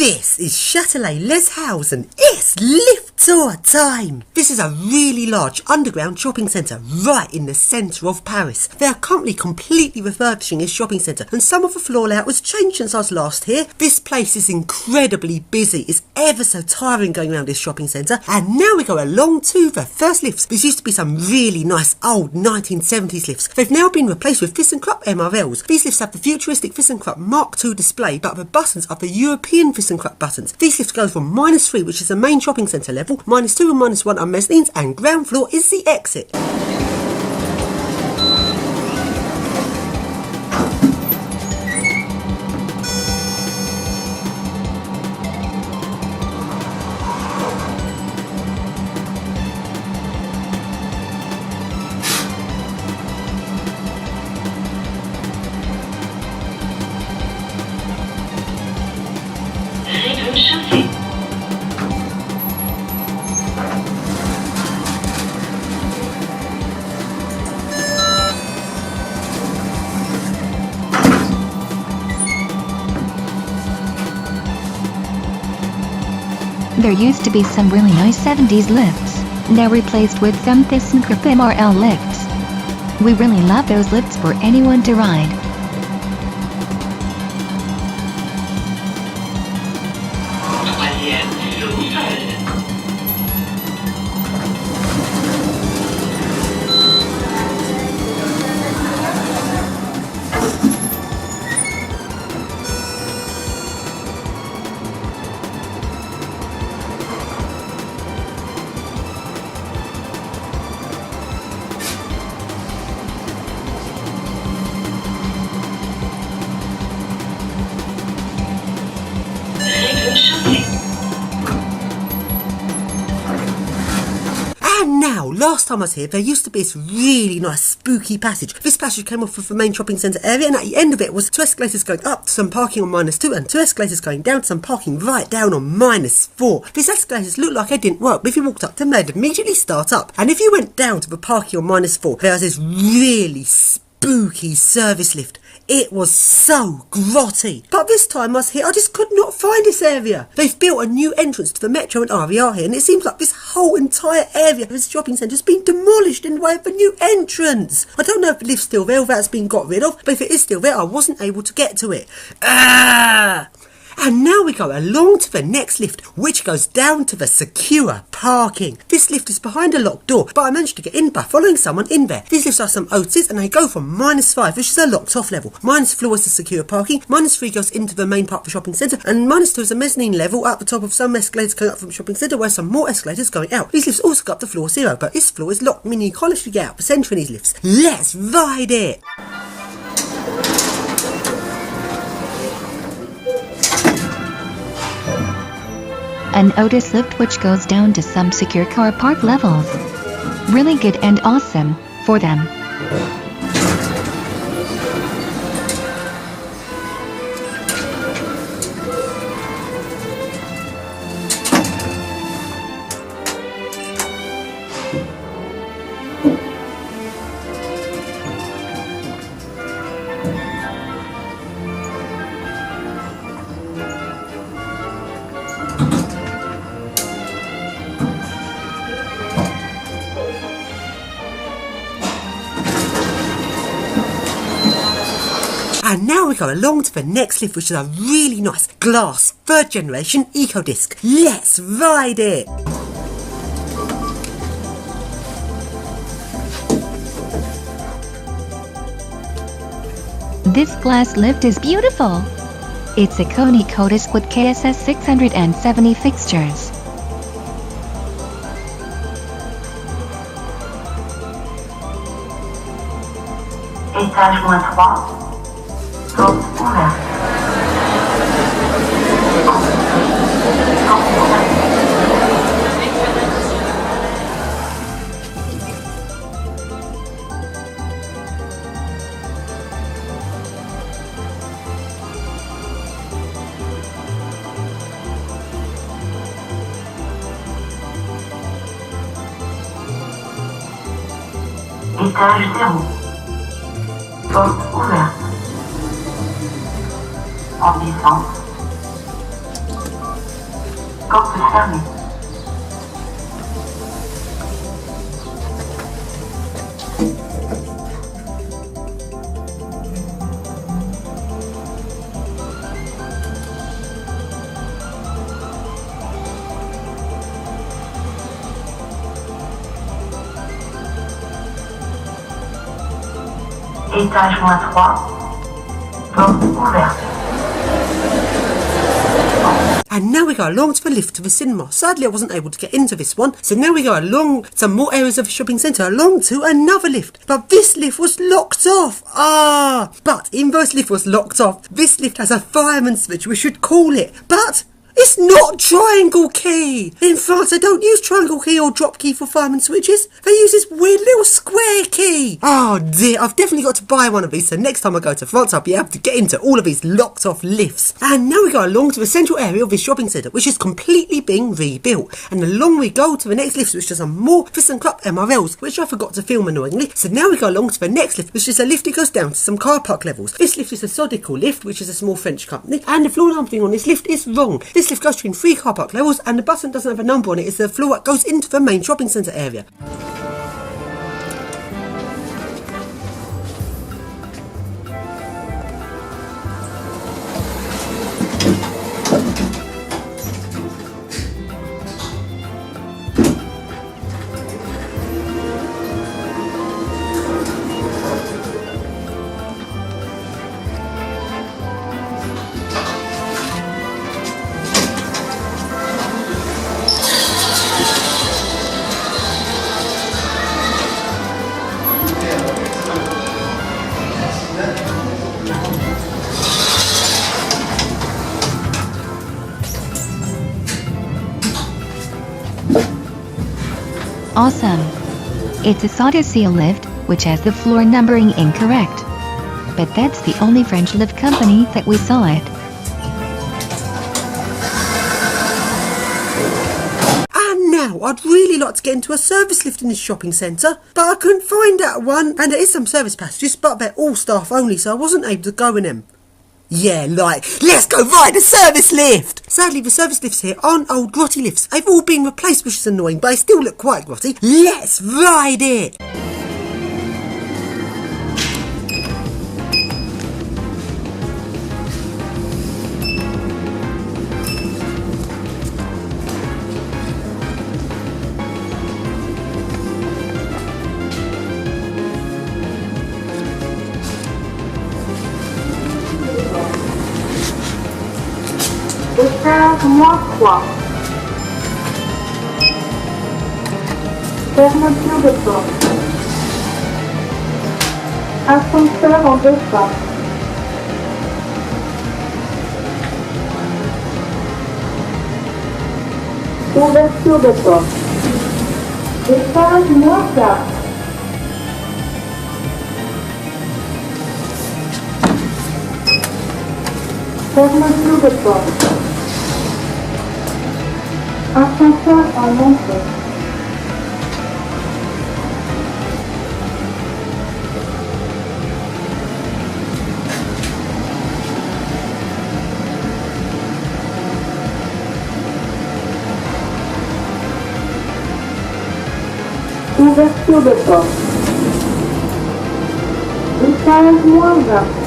This is Châtelet-Les-Halles and it's lift tour time! This is a really large underground shopping centre right in the centre of Paris. They are currently completely refurbishing this shopping centre and some of the floor layout was changed since I was last here. This place is incredibly busy. It's ever so tiring going around this shopping centre. And now we go along to the first lifts. These used to be some really nice old 1970s lifts. They've now been replaced with ThyssenKrupp MRLs. These lifts have the futuristic ThyssenKrupp Mark II display, but the buttons are the European ThyssenKrupp buttons. These lifts go from -3, which is the main shopping centre level, -2 and -1 are mezzanines, and ground floor is the exit. There used to be some really nice 70s lifts, now replaced with some ThyssenKrupp MRL lifts. We really love those lifts for anyone to ride. Now, last time I was here, there used to be this really nice spooky passage. This passage came off of the main shopping centre area, and at the end of it was 2 escalators going up to some parking on -2 and 2 escalators going down to some parking right down on -4. These escalators looked like they didn't work, but if you walked up to them, they'd immediately start up. And if you went down to the parking on -4, there was this really spooky service lift. It was so grotty. But this time I was here, I just could not find this area. They've built a new entrance to the metro and RER here, and it seems like this whole entire area of this shopping centre has been demolished in the way of a new entrance. I don't know if the lift's still there or that's been got rid of, but if it is still there, I wasn't able to get to it. And now we go along to the next lift, which goes down to the secure parking. This lift is behind a locked door, but I managed to get in by following someone in there. These lifts are some Otis, and they go from -5, which is a locked off level. -4 is the secure parking, -3 goes into the main part of the shopping centre, and -2 is a mezzanine level at the top of some escalators going up from the shopping centre, where some more escalators going out. These lifts also go up to floor 0, but this floor is locked, meaning you can't actually get out the centre in these lifts. Let's ride it! An Otis lift which goes down to some secure car park levels. Really good and awesome for them. And now we go along to the next lift, which is a really nice glass 3rd generation eco disc. Let's ride it! This glass lift is beautiful. It's a cone eco disc with KSS 670 fixtures. Étage -3. Porte ouverte. Étage 0. Porte ouverte. En descente. Porte fermée. Étage -3. Porte ouverte. And now we go along to the lift to the cinema. Sadly, I wasn't able to get into this one, so now we go along some more areas of the shopping centre, along to another lift. But this lift was locked off. But even though this lift was locked off, this lift has a fireman switch, we should call it. But it's not triangle key. In France, they don't use triangle key or drop key for fireman switches. They use this weird little square key. Oh dear, I've definitely got to buy one of these, so next time I go to France, I'll be able to get into all of these locked off lifts. And now we go along to the central area of this shopping centre, which is completely being rebuilt. And along we go to the next lift, which is some more ThyssenKrupp MRLs, which I forgot to film annoyingly. So now we go along to the next lift, which is a lift that goes down to some car park levels. This lift is a Sodical lift, which is a small French company, and the floor numbering on this lift is wrong. This lift goes between 3 car park levels, and the button doesn't have a number on it. It's the floor that goes into the main shopping centre area. Awesome. It's a Sodical lift, which has the floor numbering incorrect. But that's the only French lift company that we saw it. And now, I'd really like to get into a service lift in this shopping centre, but I couldn't find that one. And there is some service passages, but they're all staff only, so I wasn't able to go in them. Yeah, let's go ride a service lift! Sadly, the service lifts here aren't old grotty lifts. They've all been replaced, which is annoying, but they still look quite grotty. Let's ride it! Étage -3. Fermeture de porte. Ascenseur en 2 phases. Ouverture de porte. Étage -4. Fermeture de porte. Ascenseur en montée. Ouverture de porte. Étage -20.